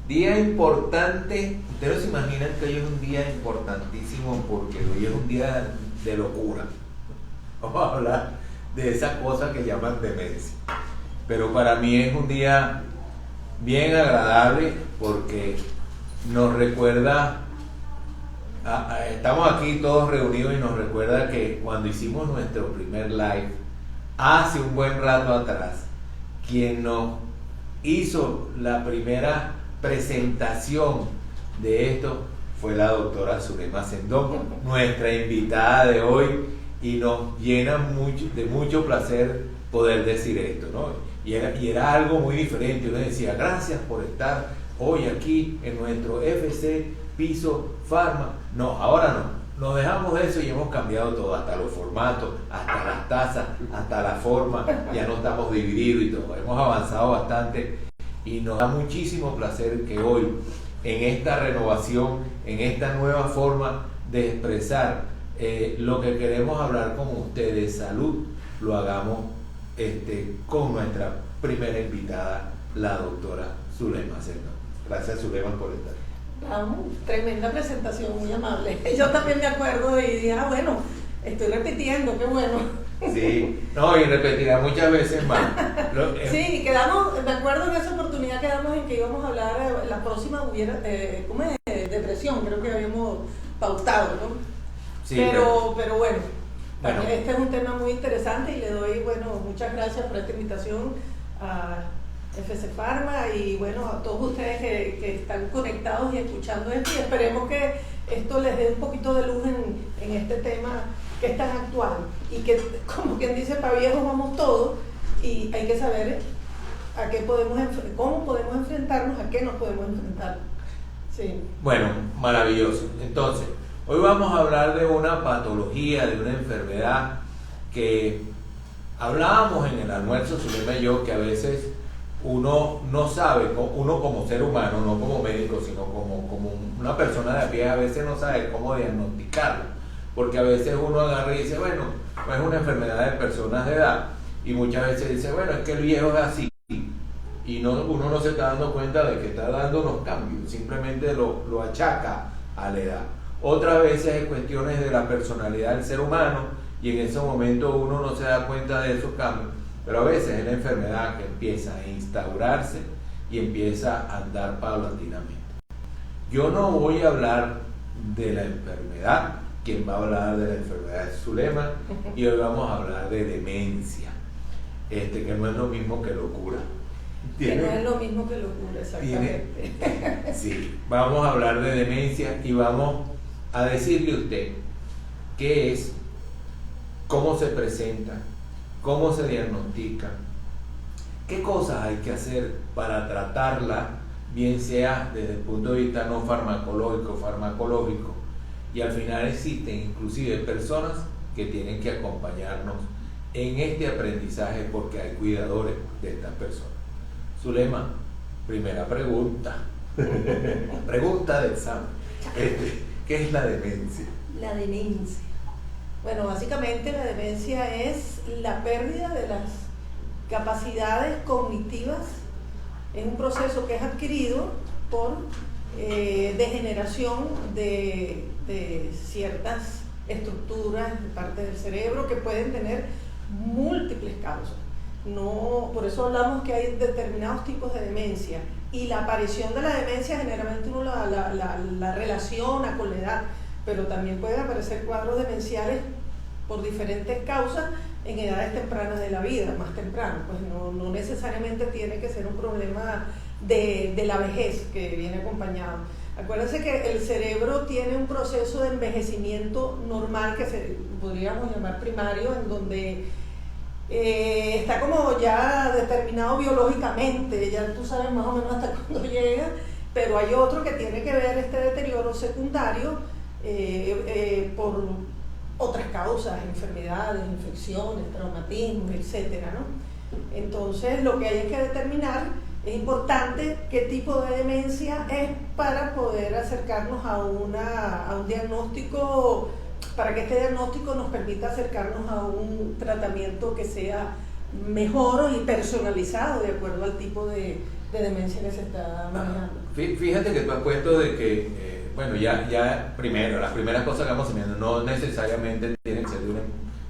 Día importante. Ustedes se imaginan que hoy es un día importantísimo porque hoy es un día de locura. Vamos a hablar de esa cosa que llaman demencia. Pero para mí es un día bien agradable porque nos recuerda, estamos aquí todos reunidos y nos recuerda que cuando hicimos nuestro primer live, hace un buen rato atrás, quien nos hizo la primera presentación de esto fue la doctora Zulema Sendón, nuestra invitada de hoy, y nos llena de mucho placer poder decir esto, ¿no? Y era algo muy diferente. Uno decía, gracias por estar hoy aquí en nuestro FC Piso Pharma. No, ahora no. Nos dejamos de eso y hemos cambiado todo, hasta los formatos, hasta las tazas, hasta la forma. Ya no estamos divididos y todo. Hemos avanzado bastante y nos da muchísimo placer que hoy, en esta renovación, en esta nueva forma de expresar lo que queremos hablar con ustedes, salud, lo hagamos con nuestra primera invitada, la doctora Zulema Sendón. Gracias, Zulema, por estar. Tremenda presentación, muy amable. Yo también me acuerdo y dije, bueno, estoy repitiendo, qué bueno. Sí, no, y repetirá muchas veces más. Sí, me acuerdo en esa oportunidad quedamos en que íbamos a hablar, la próxima hubiera, ¿cómo es? Depresión, creo que habíamos pautado, ¿no? Sí, pero bueno, este es un tema muy interesante y le doy, muchas gracias por esta invitación a FC Pharma y a todos ustedes que están conectados y escuchando esto, y esperemos que esto les dé un poquito de luz en este tema que es tan actual y que, como quien dice, para viejos vamos todos, y hay que saber cómo podemos enfrentarnos, a qué nos podemos enfrentar. Sí. Bueno, maravilloso. Entonces, hoy vamos a hablar de una patología, de una enfermedad que hablábamos en el almuerzo, Zulema y yo, que a veces uno no sabe, uno como ser humano, no como médico, sino como una persona de a pie, a veces no sabe cómo diagnosticarlo, porque a veces uno agarra y dice, bueno, es una enfermedad de personas de edad, y muchas veces dice, bueno, es que el viejo es así, y uno no se está dando cuenta de que está dando unos cambios, simplemente lo achaca a la edad. Otras veces es cuestiones de la personalidad del ser humano, y en ese momento uno no se da cuenta de esos cambios. Pero a veces es la enfermedad que empieza a instaurarse y empieza a andar paulatinamente. Yo no voy a hablar de la enfermedad, quien va a hablar de la enfermedad es Zulema, y hoy vamos a hablar de demencia, que no es lo mismo que locura. Que no es lo mismo que locura, exactamente. Sí, vamos a hablar de demencia y vamos a decirle a usted qué es, cómo se presenta, cómo se diagnostica, qué cosas hay que hacer para tratarla, bien sea desde el punto de vista no farmacológico, farmacológico, y al final existen inclusive personas que tienen que acompañarnos en este aprendizaje porque hay cuidadores de estas personas. Zulema, primera pregunta, pregunta de examen, ¿qué es la demencia? La demencia. Bueno, básicamente la demencia es la pérdida de las capacidades cognitivas. Es un proceso que es adquirido por degeneración de ciertas estructuras de parte del cerebro que pueden tener múltiples causas. Por eso hablamos que hay determinados tipos de demencia, y la aparición de la demencia generalmente uno la relaciona con la edad, pero también pueden aparecer cuadros demenciales por diferentes causas en edades tempranas de la vida, más temprano, pues no necesariamente tiene que ser un problema de la vejez que viene acompañado. Acuérdense que el cerebro tiene un proceso de envejecimiento normal que podríamos llamar primario, en donde está como ya determinado biológicamente, ya tú sabes más o menos hasta cuándo llega, pero hay otro que tiene que ver este deterioro secundario por otras causas, enfermedades, infecciones, traumatismos, etcétera, ¿no? Entonces lo que hay que determinar, es importante qué tipo de demencia es para poder acercarnos a un diagnóstico, para que este diagnóstico nos permita acercarnos a un tratamiento que sea mejor y personalizado de acuerdo al tipo de demencia que se está manejando. Fíjate que tú has puesto de que, bueno, ya primero, las primeras cosas que vamos teniendo, no necesariamente tiene que ser de una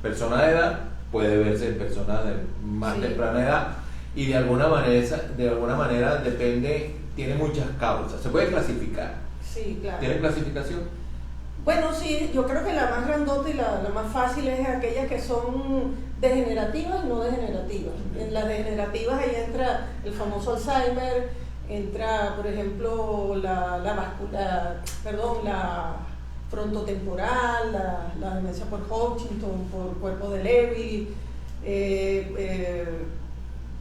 persona de edad, puede verse en personas de más temprana edad, y de alguna manera depende, tiene muchas causas. ¿Se puede clasificar? Sí, claro. ¿Tiene clasificación? Bueno, sí, yo creo que la más grandota y la más fácil es aquellas que son degenerativas y no degenerativas. En las degenerativas ahí entra el famoso Alzheimer, entra, por ejemplo, la frontotemporal, la demencia por Huntington, por cuerpo de Lewy,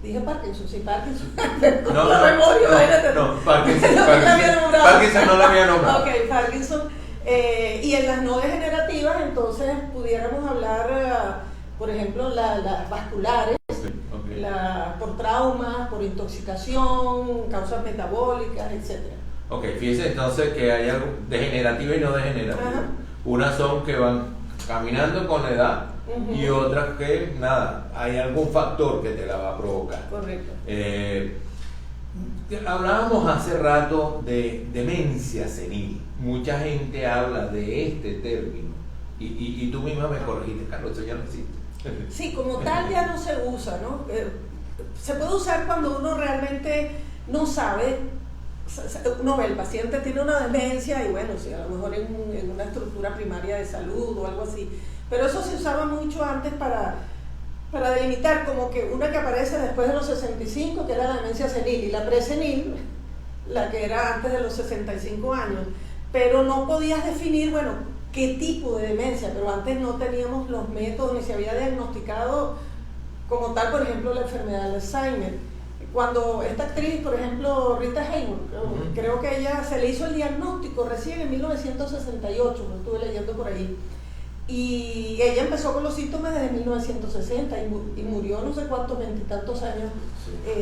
dije Parkinson, sí, Parkinson. No, Parkinson no la había nombrado. Ok, Parkinson. Y en las no degenerativas, entonces pudiéramos hablar, por ejemplo, las vasculares, okay. Por traumas, por intoxicación, causas metabólicas, etc. Ok, fíjense entonces que hay algo degenerativo y no degenerativo. Ajá. Unas son que van caminando con la edad, uh-huh, y otras que, nada, hay algún factor que te la va a provocar. Correcto. Hablábamos hace rato de demencia senil. Mucha gente habla de este término y tú misma me corregiste, Carlos, eso ya no existe. Sí, como tal ya no se usa, ¿no? Se puede usar cuando uno realmente no sabe. Uno ve, el paciente tiene una demencia y bueno, sí, a lo mejor en una estructura primaria de salud o algo así, pero eso se usaba mucho antes para delimitar como que una que aparece después de los 65, que era la demencia senil, y la presenil, la que era antes de los 65 años, pero no podías definir, bueno, qué tipo de demencia, pero antes no teníamos los métodos, ni se había diagnosticado como tal, por ejemplo, la enfermedad de Alzheimer. Cuando esta actriz, por ejemplo, Rita Hayworth, creo que ella se le hizo el diagnóstico recién en 1968, lo estuve leyendo por ahí, y ella empezó con los síntomas desde 1960 y murió no sé cuántos, veintitantos años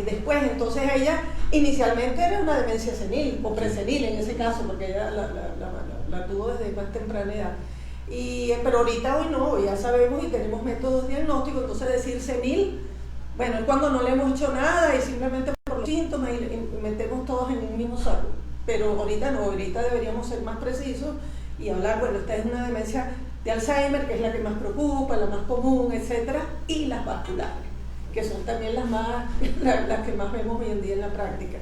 después. Entonces ella inicialmente era una demencia senil o presenil en ese caso, porque ella la tuvo desde más temprana edad. Pero ahorita hoy no, ya sabemos y tenemos métodos diagnósticos, entonces decir senil, bueno, es cuando no le hemos hecho nada y simplemente por los síntomas y metemos todos en un mismo saco. Pero ahorita no, ahorita deberíamos ser más precisos y hablar, bueno, esta es una demencia de Alzheimer, que es la que más preocupa, la más común, etcétera, y las vasculares, que son también las que más vemos hoy en día en la práctica.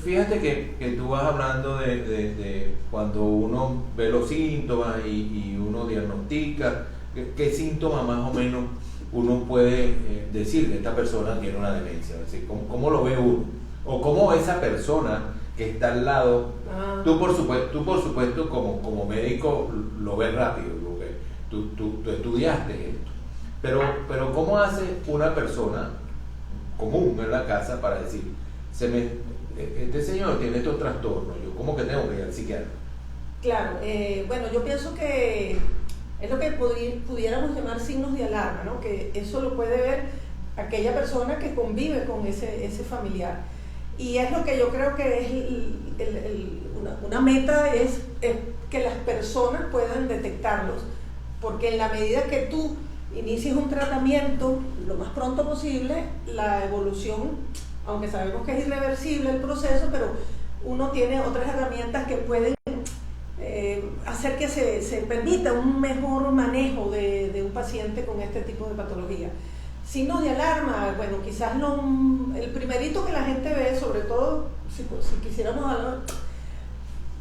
Fíjate que tú vas hablando de cuando uno ve los síntomas y uno diagnostica, ¿qué síntomas más o menos uno puede decir que esta persona tiene una demencia? Es decir, ¿cómo lo ve uno? O cómo esa persona que está al lado, tú por supuesto como médico lo ves rápido, tú estudiaste esto, pero ¿cómo hace una persona común en la casa para decir, este señor tiene estos trastornos, yo cómo que tengo que ir al psiquiatra? Claro, bueno, yo pienso que es lo que pudiéramos llamar signos de alarma, ¿no? Que eso lo puede ver aquella persona que convive con ese familiar. Y es lo que yo creo que es una meta, es que las personas puedan detectarlos, porque en la medida que tú inicies un tratamiento lo más pronto posible, la evolución, aunque sabemos que es irreversible el proceso, pero uno tiene otras herramientas que pueden hacer que se permita un mejor manejo de un paciente con este tipo de patología. Signos de alarma, bueno, quizás el primerito que la gente ve, sobre todo si quisiéramos hablar,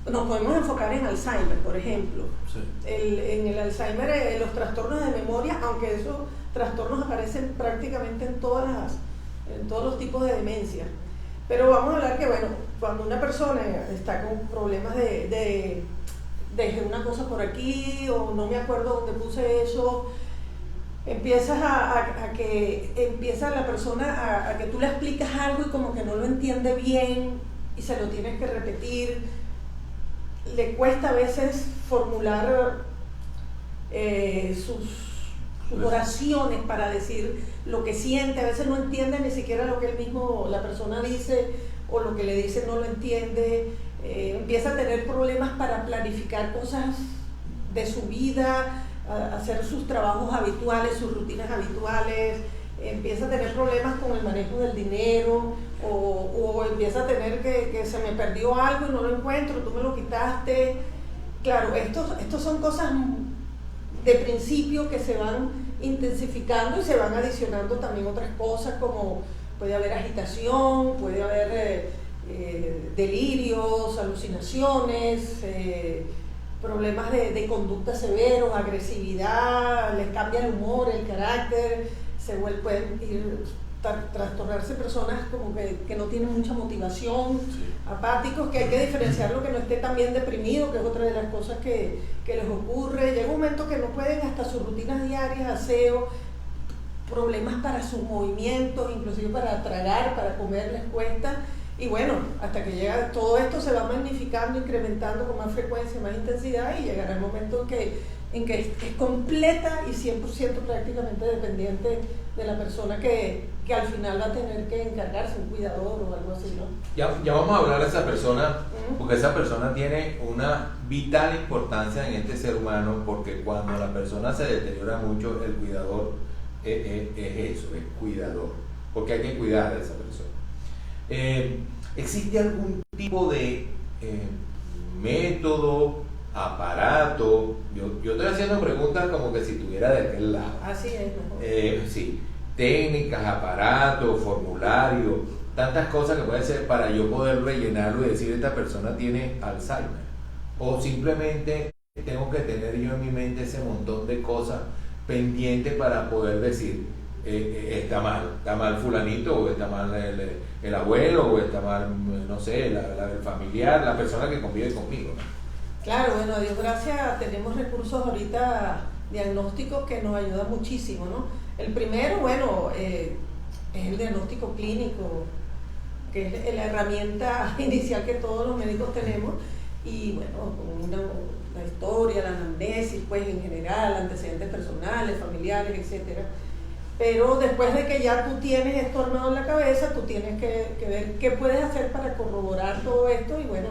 nos podemos enfocar en Alzheimer, por ejemplo. Sí. En el Alzheimer, los trastornos de memoria, aunque esos trastornos aparecen prácticamente en todos los tipos de demencia. Pero vamos a hablar que, bueno, cuando una persona está con problemas de dejé una cosa por aquí, o no me acuerdo dónde puse eso, empiezas empieza la persona a que tú le explicas algo y como que no lo entiende bien y se lo tienes que repetir, le cuesta a veces formular sus oraciones para decir lo que siente, a veces no entiende ni siquiera lo que la persona dice, o lo que le dice no lo entiende, empieza a tener problemas para planificar cosas de su vida, hacer sus trabajos habituales, sus rutinas habituales, empieza a tener problemas con el manejo del dinero, o empieza a tener que se me perdió algo y no lo encuentro, tú me lo quitaste. Claro, estos son cosas de principio que se van intensificando y se van adicionando también otras cosas, como puede haber agitación, puede haber delirios, alucinaciones, problemas de conducta severos, agresividad, les cambia el humor, el carácter, pueden trastornarse personas como que no tienen mucha motivación, sí, apáticos, que hay que diferenciarlo, que no esté también deprimido, que es otra de las cosas que les ocurre. Llega un momento que no pueden hasta sus rutinas diarias, aseo, problemas para sus movimientos, inclusive para tragar, para comer les cuesta. Y bueno, hasta que llega, todo esto se va magnificando, incrementando con más frecuencia, más intensidad, y llegará el momento en que es completa y 100% prácticamente dependiente de la persona que al final va a tener que encargarse, un cuidador o algo así, ¿no? Ya vamos a hablar de esa persona, porque esa persona tiene una vital importancia en este ser humano, porque cuando la persona se deteriora mucho, el cuidador es eso, es cuidador, porque hay que cuidar a esa persona. ¿Existe algún tipo de método, aparato? Yo estoy haciendo preguntas como que si estuviera de aquel lado. Así es, mejor. Sí, técnicas, aparatos, formularios, tantas cosas que puede ser para yo poder rellenarlo y decir esta persona tiene Alzheimer. O simplemente tengo que tener yo en mi mente ese montón de cosas pendientes para poder decir está mal fulanito, o está mal el abuelo, o está mal, no sé, el familiar, la persona que convive conmigo, ¿no? Claro, bueno, a Dios gracias, tenemos recursos ahorita diagnósticos que nos ayudan muchísimo, ¿no? El primero, bueno, es el diagnóstico clínico, que es la herramienta inicial que todos los médicos tenemos, y bueno, con la historia, la anamnesis, pues en general, antecedentes personales, familiares, etcétera. Pero después de que ya tú tienes esto armado en la cabeza, tú tienes que ver qué puedes hacer para corroborar todo esto, y bueno,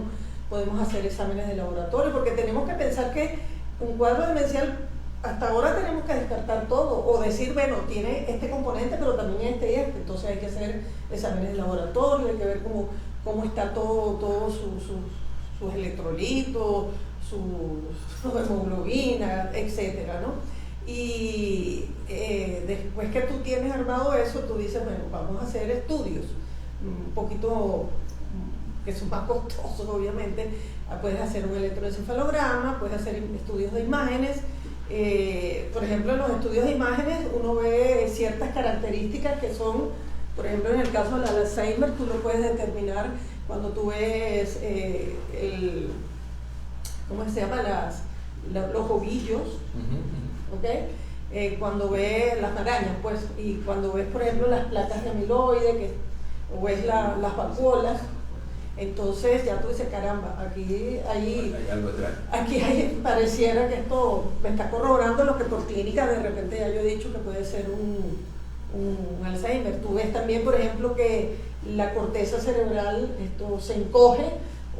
podemos hacer exámenes de laboratorio, porque tenemos que pensar que un cuadro demencial, hasta ahora tenemos que descartar todo, o decir, bueno, tiene este componente, pero también este y este, entonces hay que hacer exámenes de laboratorio, hay que ver cómo está todo sus electrolitos, su hemoglobina, etcétera, ¿no? Y después que tú tienes armado eso, tú dices, bueno, vamos a hacer estudios, un poquito que son más costosos, obviamente. Puedes hacer un electroencefalograma, puedes hacer estudios de imágenes. Por ejemplo, en los estudios de imágenes uno ve ciertas características que son, por ejemplo, en el caso del Alzheimer, tú lo puedes determinar cuando tú ves ¿cómo se llama? Los ovillos, ¿ok? Cuando ves las marañas, pues, y cuando ves, por ejemplo, las placas de amiloide, o ves las vacuolas, entonces ya tú dices, caramba, aquí pareciera que esto me está corroborando lo que por clínica de repente ya yo he dicho que puede ser un Alzheimer. Tú ves también, por ejemplo, que la corteza cerebral se encoge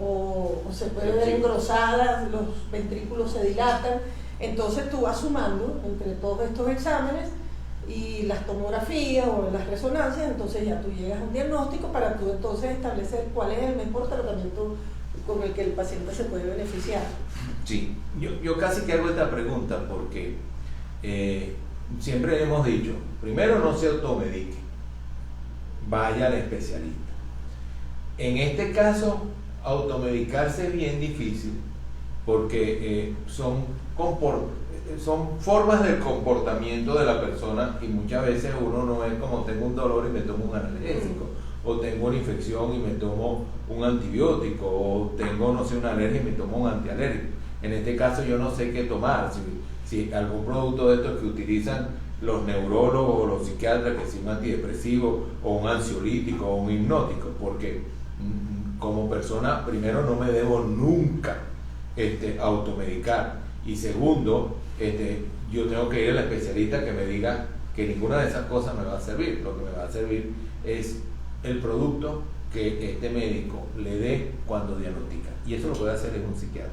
o se puede ver engrosada, los ventrículos se dilatan. Entonces tú vas sumando entre todos estos exámenes y las tomografías o las resonancias, entonces ya tú llegas a un diagnóstico para tú entonces establecer cuál es el mejor tratamiento con el que el paciente se puede beneficiar. Sí, yo casi que hago esta pregunta porque siempre hemos dicho, primero no se automedique, vaya al especialista. En este caso, automedicarse es bien difícil porque son formas del comportamiento de la persona, y muchas veces uno no es como tengo un dolor y me tomo un analgésico, o tengo una infección y me tomo un antibiótico, o tengo, no sé, una alergia y me tomo un antialérgico. En este caso yo no sé qué tomar, si algún producto de estos que utilizan los neurólogos o los psiquiatras, que si un antidepresivo o un ansiolítico o un hipnótico, porque como persona, primero, no me debo nunca automedicar, y segundo, yo tengo que ir al especialista que me diga que ninguna de esas cosas me va a servir. Lo que me va a servir es el producto que este médico le dé cuando diagnostica, y eso lo puede hacer es un psiquiatra.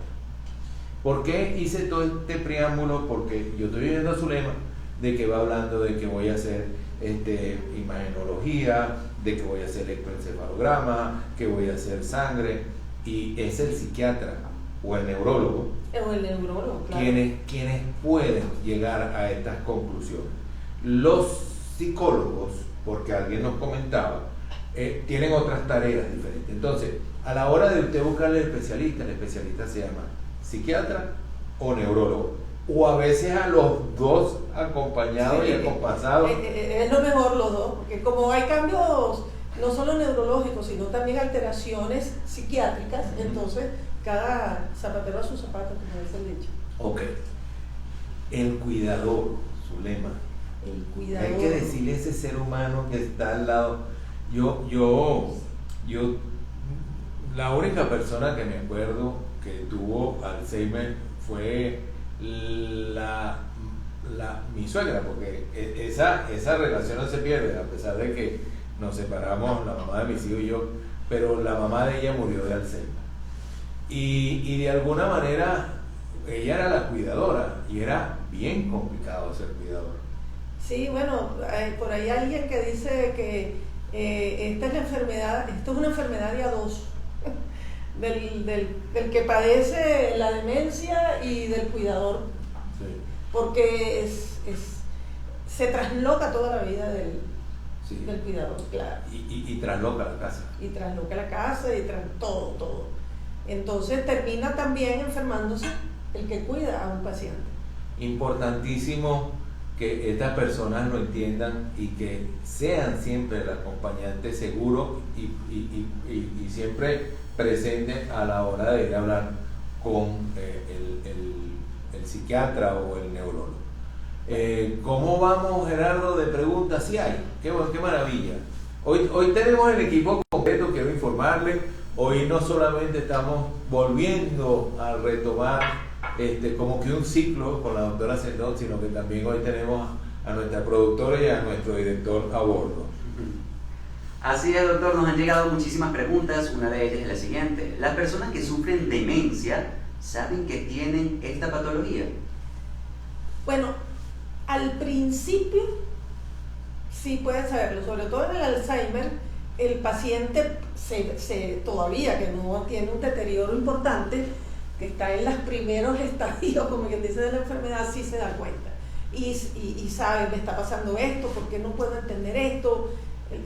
¿Por qué hice todo este preámbulo? Porque yo estoy viendo a Zulema de que va hablando de que voy a hacer imagenología, de que voy a hacer electroencefalograma, que voy a hacer sangre, y es el psiquiatra o el neurólogo, claro, quienes pueden llegar a estas conclusiones. Los psicólogos, porque alguien nos comentaba, tienen otras tareas diferentes. Entonces, a la hora de usted buscarle el especialista se llama psiquiatra o neurólogo, o a veces a los dos acompañados y acompasados. Es lo mejor los dos, porque como hay cambios no solo neurológicos, sino también alteraciones psiquiátricas, entonces cada zapatero a su zapato, como dice el dicho. Ok. El cuidador, su lema. El cuidador. Hay que decirle a ese ser humano que está al lado. La única persona que me acuerdo que tuvo Alzheimer fue mi suegra, porque esa relación no se pierde, a pesar de que nos separamos, la mamá de mis hijos y yo, pero la mamá de ella murió de Alzheimer. Y de alguna manera ella era la cuidadora y era bien complicado ser cuidador. Sí, bueno, por ahí alguien que dice que esta es una enfermedad de a dos, del que padece la demencia y del cuidador, Sí. Porque se trasloca toda la vida del cuidador, claro. Y trasloca la casa. Y trasloca la casa y todo. Entonces termina también enfermándose el que cuida a un paciente. Importantísimo que estas personas lo entiendan y que sean siempre el acompañante seguro y siempre presente a la hora de ir a hablar con el psiquiatra o el neurólogo. ¿Cómo vamos, Gerardo, de preguntas? Sí hay, qué maravilla. Hoy tenemos el equipo completo, quiero informarle. Hoy no solamente estamos volviendo a retomar como que un ciclo con la doctora Sendón, sino que también hoy tenemos a nuestra productora y a nuestro director a bordo. Así es, doctor, nos han llegado muchísimas preguntas. Una de ellas es la siguiente: ¿las personas que sufren demencia saben que tienen esta patología? Bueno, al principio sí pueden saberlo, sobre todo en el Alzheimer. El paciente todavía que no tiene un deterioro importante, que está en los primeros estadios, como quien dice, de la enfermedad, sí se da cuenta y sabe, me está pasando esto, ¿por qué no puedo entender esto?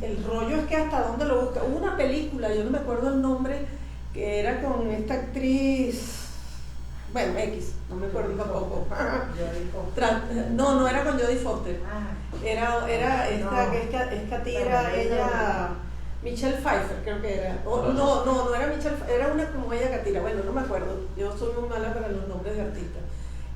El rollo es que hasta dónde lo busca. Hubo una película, yo no me acuerdo el nombre, que era con esta actriz, bueno, no me acuerdo tampoco. No era con Jodie Foster. Era esta que es catira, ella, Michelle Pfeiffer, creo que era. No era Michelle, era una como ella catira, bueno, no me acuerdo. Yo soy muy mala para los nombres de artistas.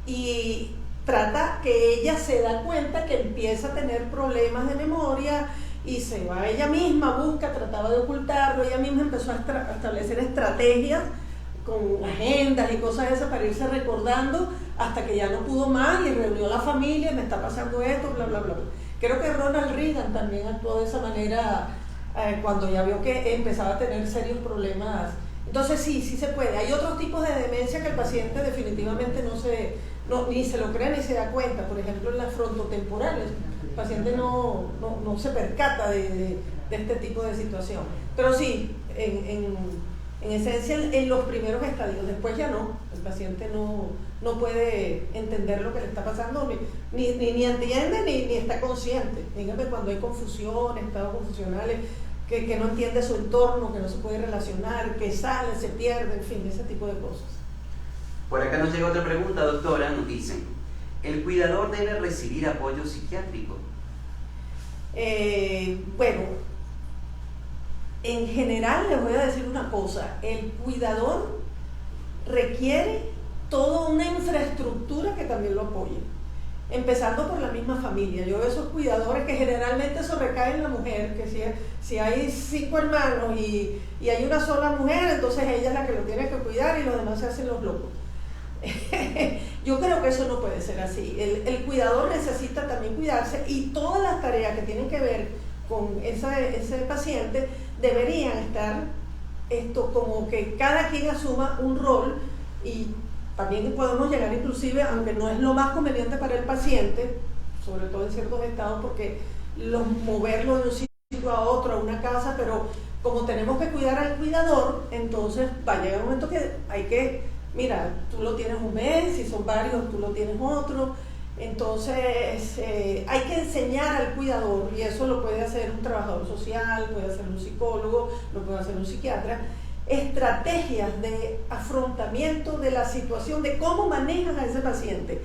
Y trata que ella se da cuenta que empieza a tener problemas de memoria y se va ella misma, trataba de ocultarlo, ella misma empezó a establecer estrategias con agendas y cosas esas para irse recordando hasta que ya no pudo más y reunió a la familia, me está pasando esto, bla, bla, bla. Creo que Ronald Reagan también actuó de esa manera cuando ya vio que empezaba a tener serios problemas. Entonces sí se puede. Hay otros tipos de demencia que el paciente definitivamente ni se lo cree ni se da cuenta. Por ejemplo, en las frontotemporales, el paciente no se percata de este tipo de situación. Pero sí, en esencia, en los primeros estadios, después ya no, el paciente no puede entender lo que le está pasando, ni entiende ni está consciente. Dígame cuando hay confusión, estados confusionales, que no entiende su entorno, que no se puede relacionar, que sale, se pierde, en fin, ese tipo de cosas. Por acá nos llega otra pregunta, doctora, nos dicen: ¿el cuidador debe recibir apoyo psiquiátrico? Bueno, en general les voy a decir una cosa: el cuidador requiere toda una infraestructura que también lo apoye, empezando por la misma familia. Yo veo esos cuidadores que generalmente eso recae en la mujer, que si hay 5 hermanos y hay una sola mujer, entonces ella es la que lo tiene que cuidar y los demás se hacen los locos. Yo creo que eso no puede ser así. El cuidador necesita también cuidarse, y todas las tareas que tienen que ver con ese paciente deberían estar como que cada quien asuma un rol. Y también podemos llegar inclusive, aunque no es lo más conveniente para el paciente, sobre todo en ciertos estados, porque moverlo de un sitio a otro, a una casa, pero como tenemos que cuidar al cuidador, entonces va a llegar un momento que hay que, mira, tú lo tienes un mes, si son varios, tú lo tienes otro. Entonces hay que enseñar al cuidador, y eso lo puede hacer un trabajador social, puede hacer un psicólogo, lo puede hacer un psiquiatra, estrategias de afrontamiento de la situación, de cómo manejas a ese paciente.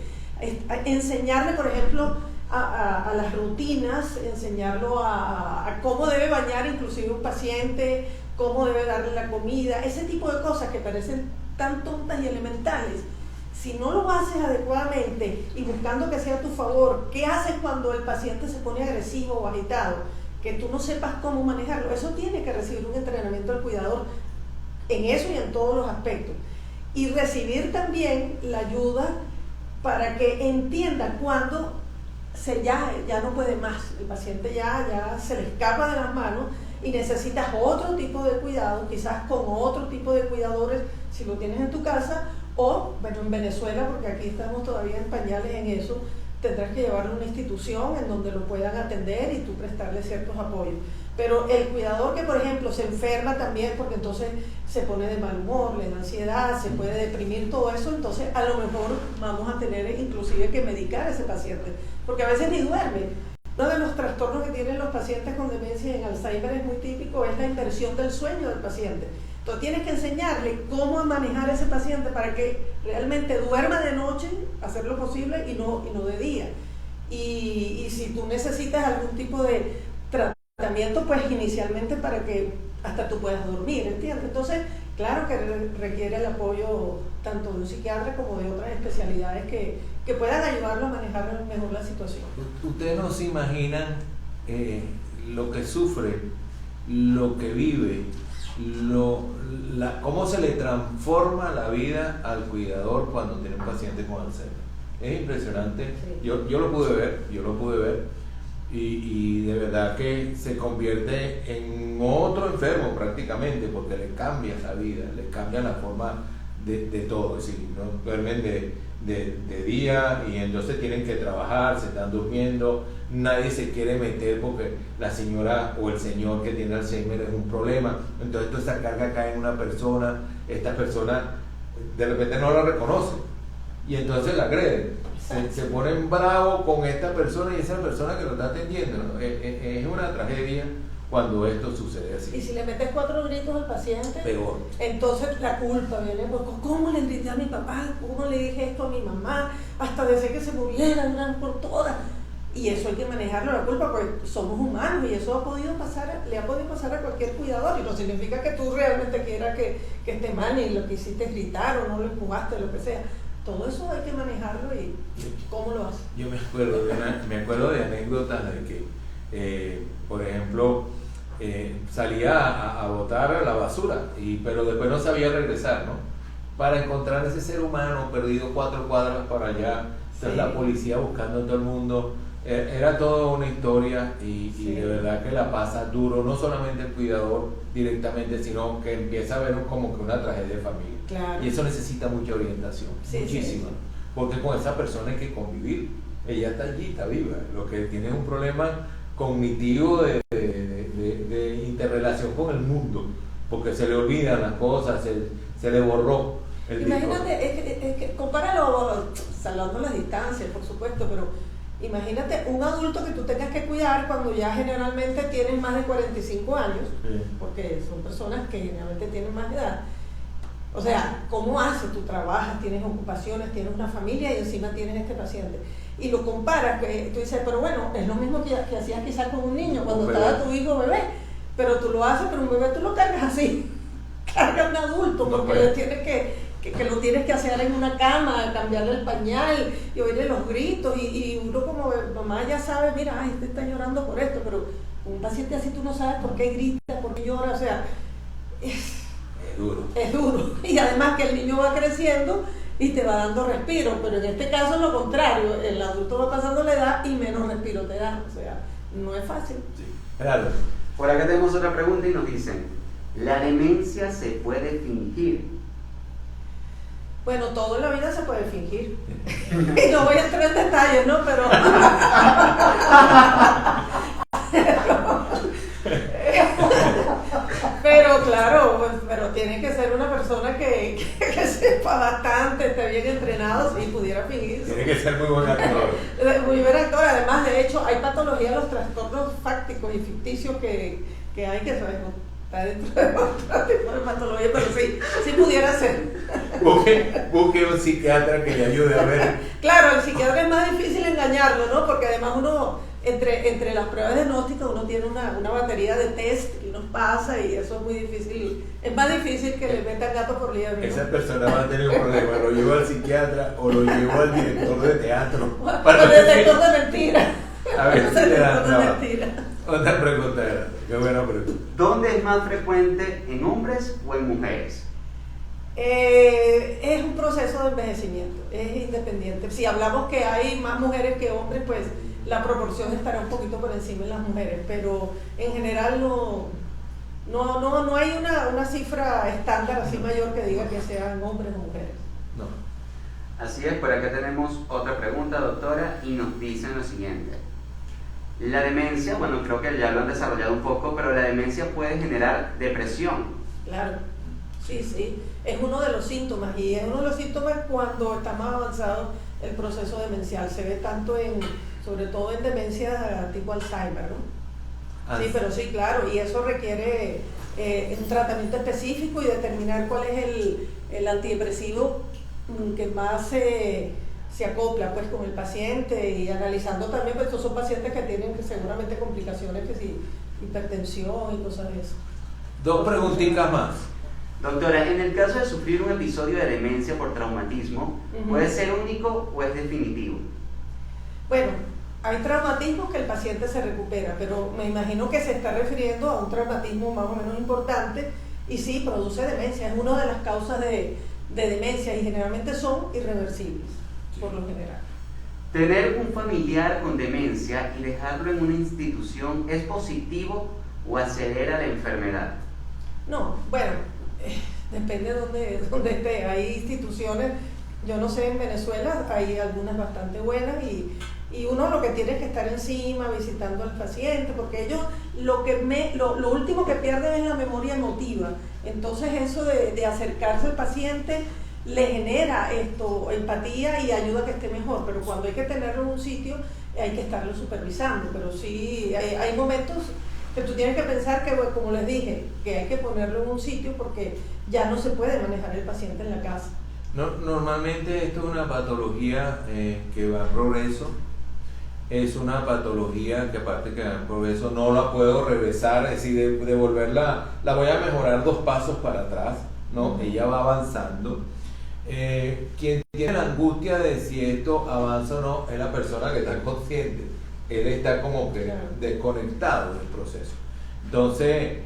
Enseñarle, por ejemplo, a las rutinas, enseñarlo a cómo debe bañar inclusive un paciente, cómo debe darle la comida, ese tipo de cosas que parecen tan tontas y elementales. Si no lo haces adecuadamente y buscando que sea a tu favor, ¿qué haces cuando el paciente se pone agresivo o agitado? Que tú no sepas cómo manejarlo. Eso tiene que recibir un entrenamiento del cuidador en eso y en todos los aspectos. Y recibir también la ayuda para que entienda cuando ya no puede más. El paciente ya se le escapa de las manos y necesitas otro tipo de cuidado, quizás con otro tipo de cuidadores si lo tienes en tu casa. O, bueno, en Venezuela, porque aquí estamos todavía en pañales en eso, tendrás que llevarlo a una institución en donde lo puedan atender y tú prestarle ciertos apoyos. Pero el cuidador que, por ejemplo, se enferma también, porque entonces se pone de mal humor, le da ansiedad, se puede deprimir, todo eso, entonces a lo mejor vamos a tener inclusive que medicar a ese paciente, porque a veces ni duerme. Uno de los trastornos que tienen los pacientes con demencia en Alzheimer es muy típico, es la inversión del sueño del paciente. Entonces tienes que enseñarle cómo manejar a ese paciente para que realmente duerma de noche, hacer lo posible, y no de día. Y si tú necesitas algún tipo de tratamiento, pues inicialmente para que hasta tú puedas dormir, ¿entiendes? Entonces, claro que requiere el apoyo tanto de un psiquiatra como de otras especialidades que puedan ayudarlo a manejar mejor la situación. Ustedes no se imaginan lo que sufre, lo que vive, cómo se le transforma la vida al cuidador cuando tiene un paciente con Alzheimer. Es impresionante. Sí. Yo lo pude ver y de verdad que se convierte en otro enfermo prácticamente, porque le cambia la vida, le cambia la forma de todo. Es decir, ¿no? Duermen de día y entonces tienen que trabajar, se están durmiendo, nadie se quiere meter porque la señora o el señor que tiene Alzheimer es un problema, entonces toda esa carga cae en una persona, esta persona de repente no la reconoce y entonces la agrede, se ponen bravos con esta persona y esa persona que lo está atendiendo, ¿no? Es una tragedia cuando esto sucede así. Y si le metes 4 gritos al paciente, peor. Entonces la culpa viene, porque ¿cómo le grité a mi papá? ¿Cómo le dije esto a mi mamá? Hasta deseé que se muriera de una vez por todas. Y eso hay que manejarlo, la culpa, porque somos humanos y eso le ha podido pasar a cualquier cuidador, y no significa que tú realmente quieras que esté mal y lo que hiciste es gritar o no lo empujaste, lo que sea. Todo eso hay que manejarlo. ¿Y cómo lo haces? Yo me acuerdo de anécdotas de que, por ejemplo, salía a botar la basura, pero después no sabía regresar, ¿no? Para encontrar ese ser humano perdido 4 cuadras para allá, entonces la policía buscando a todo el mundo, era toda una historia y de verdad que la pasa duro, no solamente el cuidador directamente, sino que empieza a ver como que una tragedia de familia. Claro. Y eso necesita mucha orientación, muchísima, porque con esa persona hay que convivir, ella está allí, está viva, lo que tiene es un problema cognitivo de interrelación con el mundo, porque se le olvidan las cosas, se le borró el Imagínate, es que compáralo, salvando las distancias, por supuesto, pero imagínate un adulto que tú tengas que cuidar cuando ya generalmente tienen más de 45 años, porque son personas que generalmente tienen más edad. O sea, ¿cómo haces? Tú trabajas, tienes ocupaciones, tienes una familia y encima tienes este paciente. Y lo comparas, que tú dices, pero bueno, es lo mismo que hacías quizás con un niño cuando estaba tu hijo bebé, pero tú lo haces, pero un bebé tú lo cargas así, carga a un adulto, porque le tienes que lo tienes que hacer en una cama, cambiarle el pañal y oírle los gritos, y uno como mamá ya sabe, mira, ay, este está llorando por esto, pero un paciente así tú no sabes por qué grita, por qué llora, o sea, es duro, y además que el niño va creciendo y te va dando respiro, pero en este caso es lo contrario, el adulto va pasando la edad y menos respiro te da, o sea, no es fácil. Sí. Claro. Por acá tenemos otra pregunta y nos dicen, ¿la demencia se puede fingir? Bueno, todo en la vida se puede fingir. Y no voy a entrar en detalles, ¿no? Pero Pero claro, pues, pero tiene que ser una persona que sepa bastante, esté bien entrenado y pudiera fingir. Tiene que ser muy buen actor. Muy buen actor. Además, de hecho, hay patologías, los trastornos fácticos y ficticios que hay que saber. Está dentro de otro tipo de patología, pero sí pudiera ser. Busque un psiquiatra que le ayude a ver. Claro, el psiquiatra es más difícil engañarlo, ¿no? Porque además uno, entre las pruebas diagnósticas, uno tiene una batería de test que uno pasa y eso es muy difícil. Es más difícil que le metan gato por liebre, ¿no? Esa persona va a tener un problema. ¿Lo llevo al psiquiatra o lo llevo al director de teatro? El detector de mentiras. A ver si le dan trabajo. mentira. Otra pregunta era, qué buena pregunta. ¿Dónde es más frecuente, en hombres o en mujeres? Es un proceso de envejecimiento, es independiente. Si hablamos que hay más mujeres que hombres, pues la proporción estará un poquito por encima de las mujeres, pero en general no hay una cifra estándar así mayor que diga que sean hombres o mujeres. No. Así es, por acá tenemos otra pregunta, doctora, y nos dicen lo siguiente. La demencia, bueno, creo que ya lo han desarrollado un poco, pero la demencia puede generar depresión. Claro, sí, es uno de los síntomas, y es uno de los síntomas cuando está más avanzado el proceso demencial. Se ve tanto sobre todo en demencia tipo Alzheimer, ¿no? Sí, pero sí, claro, y eso requiere un tratamiento específico y determinar cuál es el antidepresivo que más se acopla pues con el paciente, y analizando también, pues estos son pacientes que tienen seguramente complicaciones, que sí, hipertensión y cosas de eso. Dos preguntitas más. Doctora, en el caso de sufrir un episodio de demencia por traumatismo, ¿puede ser único o es definitivo? Bueno, hay traumatismos que el paciente se recupera, pero me imagino que se está refiriendo a un traumatismo más o menos importante, y sí, produce demencia, es una de las causas de demencia, y generalmente son irreversibles, por lo general. ¿Tener un familiar con demencia y dejarlo en una institución es positivo o acelera la enfermedad? No, bueno, depende de dónde esté. Hay instituciones, yo no sé, en Venezuela hay algunas bastante buenas, y uno lo que tiene es que estar encima visitando al paciente, porque ellos lo último que pierden es la memoria emotiva. Entonces eso de acercarse al paciente le genera empatía y ayuda a que esté mejor, pero cuando hay que tenerlo en un sitio hay que estarlo supervisando. Pero sí hay momentos que tú tienes que pensar que, como les dije, que hay que ponerlo en un sitio porque ya no se puede manejar el paciente en la casa. Normalmente esto es una patología que va en progreso. Es una patología que, aparte que va en progreso, no la puedo regresar, es decir, devolverla, la voy a mejorar 2 pasos para atrás, ¿no? Ella va avanzando. Quien tiene la angustia de si esto avanza o no es la persona que está consciente. Él está como que desconectado del proceso. Entonces,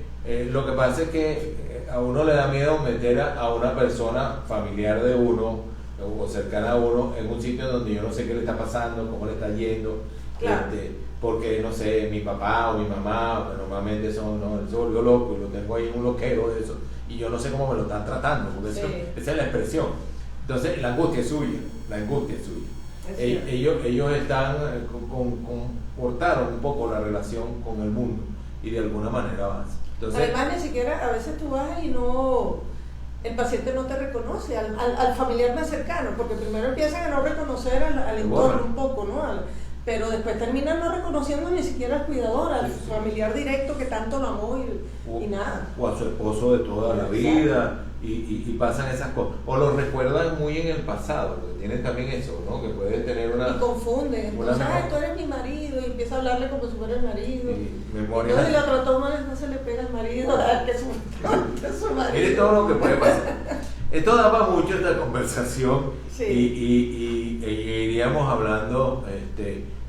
lo que pasa es que a uno le da miedo meter a una persona familiar de uno o cercana a uno en un sitio donde yo no sé qué le está pasando, cómo le está yendo, claro. Porque no sé, mi papá o mi mamá, que normalmente se volvió loco y lo tengo ahí en un loquero de eso, y yo no sé cómo me lo están tratando, porque esa es la expresión. Entonces la angustia es suya. Ellos están cortaron un poco la relación con el mundo y de alguna manera avanzan. Entonces, además, ni siquiera, a veces tú vas y el paciente no te reconoce al familiar más cercano, porque primero empiezan a no reconocer al entorno un poco, ¿no? Pero después terminan no reconociendo ni siquiera al cuidador, al familiar directo que tanto lo amó y nada. O a su esposo de toda la vida, y pasan esas cosas. O lo recuerdan muy en el pasado, porque tienen también eso, ¿no? Que puede tener una... Y confunde. Entonces, tú eres mi marido, y empieza a hablarle como si fuera el marido. Memoria. Entonces, si la trató mal, no se le pega al marido, que es su marido. Mire todo lo que puede pasar. Esto daba mucho esta conversación, sí. y iríamos hablando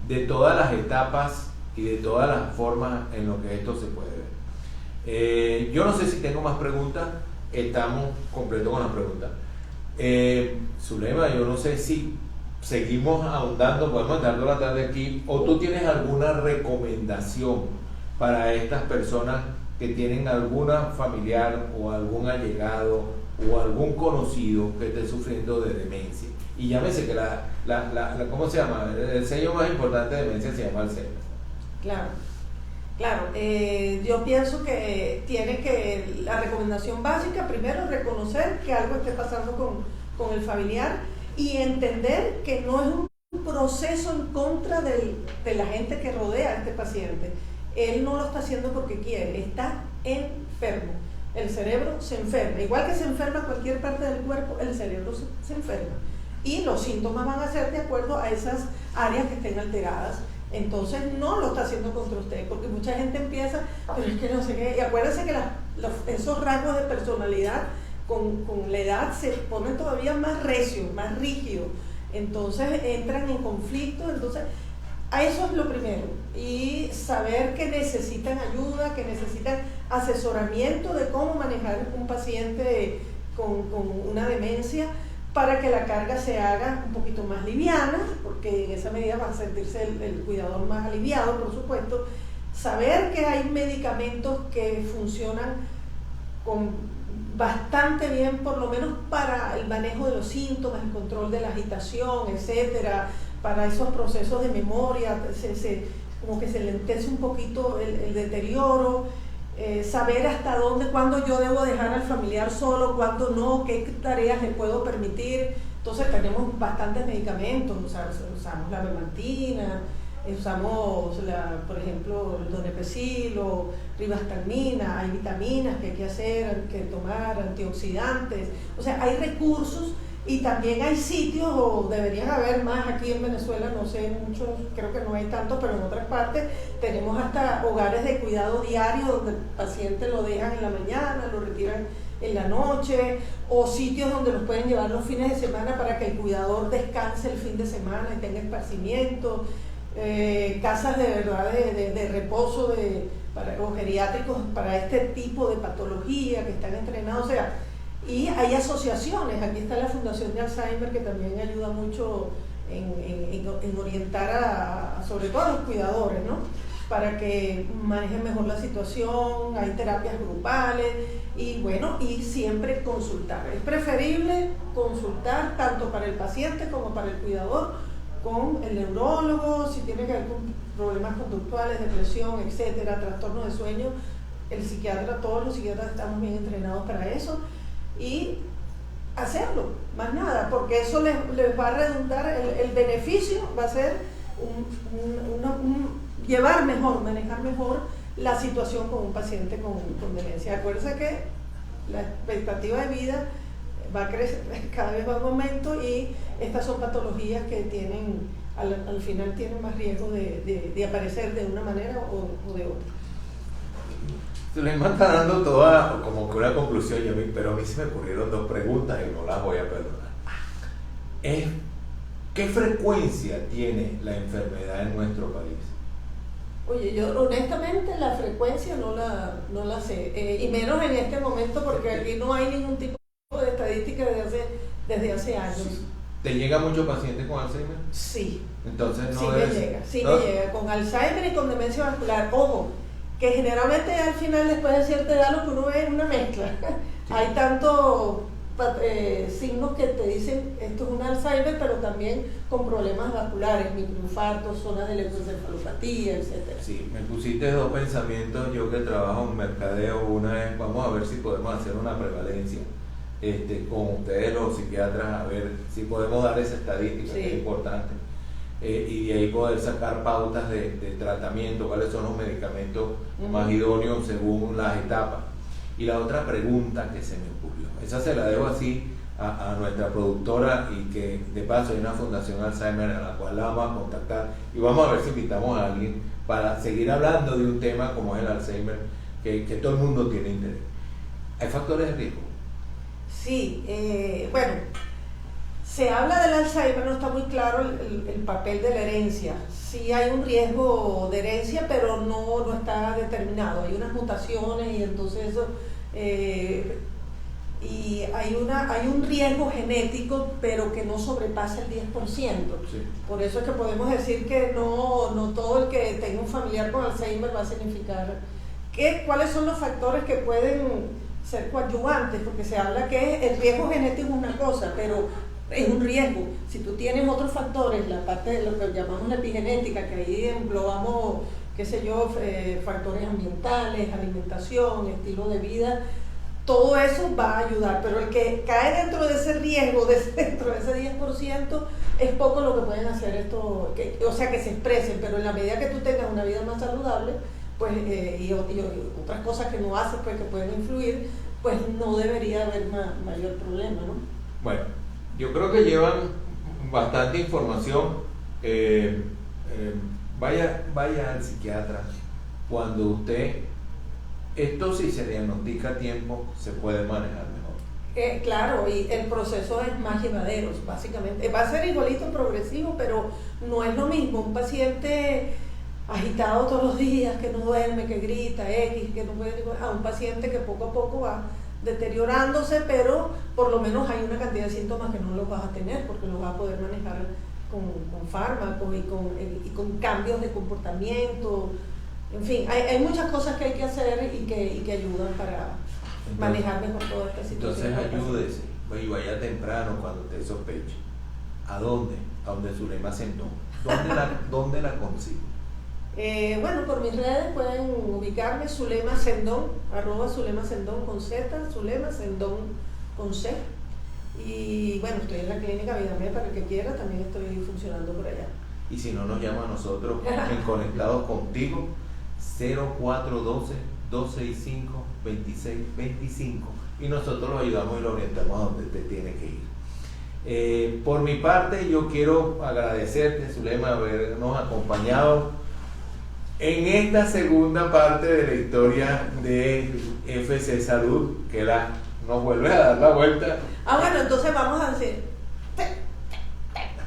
de todas las etapas y de todas las formas en lo que esto se puede ver. Yo no sé si tengo más preguntas, estamos completos con las preguntas. Zulema, yo no sé si seguimos ahondando, podemos estar toda la tarde aquí, o tú tienes alguna recomendación para estas personas que tienen alguna familiar o algún allegado o algún conocido que esté sufriendo de demencia. Y llámese que ¿cómo se llama? El sello más importante de demencia se llama Alzheimer. Claro. Claro, yo pienso que la recomendación básica, primero, reconocer que algo esté pasando con el familiar y entender que no es un proceso en contra de la gente que rodea a este paciente. Él no lo está haciendo porque quiere, está enfermo. El cerebro se enferma, igual que se enferma cualquier parte del cuerpo, el cerebro se enferma. Y los síntomas van a ser de acuerdo a esas áreas que estén alteradas. Entonces no lo está haciendo contra usted, porque mucha gente empieza, pero es que no sé qué, y acuérdense que esos rasgos de personalidad con la edad se ponen todavía más recios, más rígidos, entonces entran en conflicto. Entonces a eso es lo primero, y saber que necesitan ayuda, que necesitan asesoramiento de cómo manejar un paciente con una demencia, para que la carga se haga un poquito más liviana, porque en esa medida va a sentirse el cuidador más aliviado, por supuesto. Saber que hay medicamentos que funcionan bastante bien, por lo menos para el manejo de los síntomas, el control de la agitación, etcétera, para esos procesos de memoria, como que se lentece un poquito el deterioro. Saber hasta dónde, cuándo yo debo dejar al familiar solo, cuándo no, qué tareas le puedo permitir. Entonces tenemos bastantes medicamentos, usamos la memantina, usamos por ejemplo el donepezil o ribastalmina, hay vitaminas que hay que tomar, antioxidantes, o sea, hay recursos. Y también hay sitios, o deberían haber más aquí en Venezuela, no sé, muchos, creo que no hay tantos, pero en otras partes tenemos hasta hogares de cuidado diario donde el paciente lo dejan en la mañana, lo retiran en la noche, o sitios donde los pueden llevar los fines de semana para que el cuidador descanse el fin de semana y tenga esparcimiento, casas de verdad de reposo o geriátricos para este tipo de patología que están entrenados, o sea. Y hay asociaciones, aquí está la Fundación de Alzheimer, que también ayuda mucho en orientar sobre todo a los cuidadores, ¿no? Para que manejen mejor la situación. Hay terapias grupales y bueno, y siempre consultar. Es preferible consultar tanto para el paciente como para el cuidador con el neurólogo, si tiene que ver con problemas conductuales, depresión, etcétera, trastornos de sueño, el psiquiatra, todos los psiquiatras estamos bien entrenados para eso. Y hacerlo, más nada, porque eso les va a redundar, el beneficio va a ser llevar mejor, manejar mejor la situación con un paciente con demencia. Acuérdense que la expectativa de vida va a crecer, cada vez va a aumento, y estas son patologías que tienen, al final tienen más riesgo de aparecer de una manera o de otra. Suleiman está dando toda como que una conclusión, pero a mí se me ocurrieron dos preguntas y no las voy a perdonar. ¿Qué frecuencia tiene la enfermedad en nuestro país? Oye, yo honestamente la frecuencia no la sé, y menos en este momento, porque aquí no hay ningún tipo de estadística desde hace años. Sí. ¿Te llega mucho paciente con Alzheimer? Sí. Entonces no sí debes... me llega, sí ¿no? me llega, con Alzheimer y con demencia vascular. Ojo, que generalmente al final, después de cierta edad, lo que uno ve es una mezcla. Sí. Hay tantos signos que te dicen esto es un Alzheimer, pero también con problemas vasculares, microinfartos, zonas de electroencefalopatía, etc. Sí, me pusiste dos pensamientos. Yo que trabajo en mercadeo, una es, vamos a ver si podemos hacer una prevalencia con ustedes los psiquiatras, a ver si podemos dar esa estadística, sí, que es importante. Y de ahí poder sacar pautas de tratamiento, cuáles son los medicamentos más idóneos según las etapas. Y la otra pregunta que se me ocurrió, esa se la debo así a nuestra productora, y que de paso hay una fundación Alzheimer a la cual la vamos a contactar y vamos a ver si invitamos a alguien para seguir hablando de un tema como es el Alzheimer, que todo el mundo tiene interés. ¿Hay factores de riesgo? Sí, bueno, se habla del Alzheimer, no está muy claro el papel de la herencia. Sí hay un riesgo de herencia, pero no está determinado. Hay unas mutaciones y entonces eso, y hay un riesgo genético, pero que no sobrepasa el 10%. Sí. Por eso es que podemos decir que no todo el que tenga un familiar con Alzheimer va a significar cuáles son los factores que pueden ser coadyuvantes, porque se habla que el riesgo genético es una cosa, pero es un riesgo. Si tú tienes otros factores, la parte de lo que llamamos la epigenética, que ahí englobamos qué sé yo, factores ambientales, alimentación, estilo de vida, todo eso va a ayudar, pero el que cae dentro de ese riesgo, dentro de ese 10%, es poco lo que pueden hacer esto, o sea, que se expresen, pero en la medida que tú tengas una vida más saludable, pues, y otras cosas que no haces, pues, que pueden influir, pues no debería haber mayor problema, ¿no? Bueno, yo creo que llevan bastante información. Vaya al psiquiatra cuando usted, esto si se diagnostica a tiempo, se puede manejar mejor. Claro, y el proceso es más llevadero, básicamente. Va a ser igualito progresivo, pero no es lo mismo. Un paciente agitado todos los días, que no duerme, que grita, que no puede, a un paciente que poco a poco va deteriorándose, pero por lo menos hay una cantidad de síntomas que no los vas a tener, porque los vas a poder manejar con fármacos y con cambios de comportamiento. En fin, hay muchas cosas que hay que hacer y que ayudan para manejar mejor toda esta situación. Entonces ayúdese y vaya temprano cuando usted sospeche. ¿A dónde? A donde Zulema Sendón. ¿Dónde la consigo? Bueno, por mis redes pueden ubicarme, Zulema Sendón, @Zulema Sendón con Z, Zulema Sendón con C. Y bueno, estoy en la clínica Vidamed para el que quiera, también estoy funcionando por allá. Y si no, nos llama a nosotros en Conectados Contigo, 0412-265-2625, y nosotros lo ayudamos y lo orientamos a donde usted tiene que ir. Por mi parte, yo quiero agradecerte, Zulema, habernos acompañado en esta segunda parte de la historia de FC Salud, que nos vuelve a dar la vuelta. Bueno, entonces vamos a decir,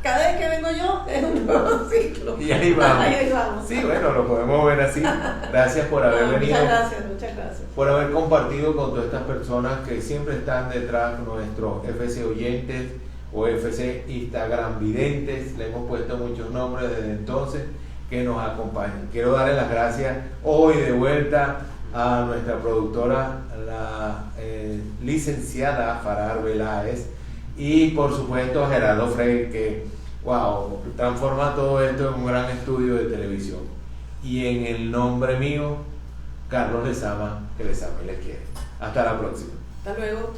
cada vez que vengo yo es un nuevo ciclo. Y ahí vamos. Ahí vamos. Sí, bueno, lo podemos ver así. Gracias por haber venido. Muchas gracias. Por haber compartido con todas estas personas que siempre están detrás, nuestros FC oyentes o FC Instagram videntes. Le hemos puesto muchos nombres desde entonces, que nos acompañan. Quiero darle las gracias hoy de vuelta a nuestra productora, la licenciada Farar Veláez, y por supuesto a Gerardo Frey, que transforma todo esto en un gran estudio de televisión. Y en el nombre mío, Carlos Lezama, que les ama y les quiere. Hasta la próxima. Hasta luego.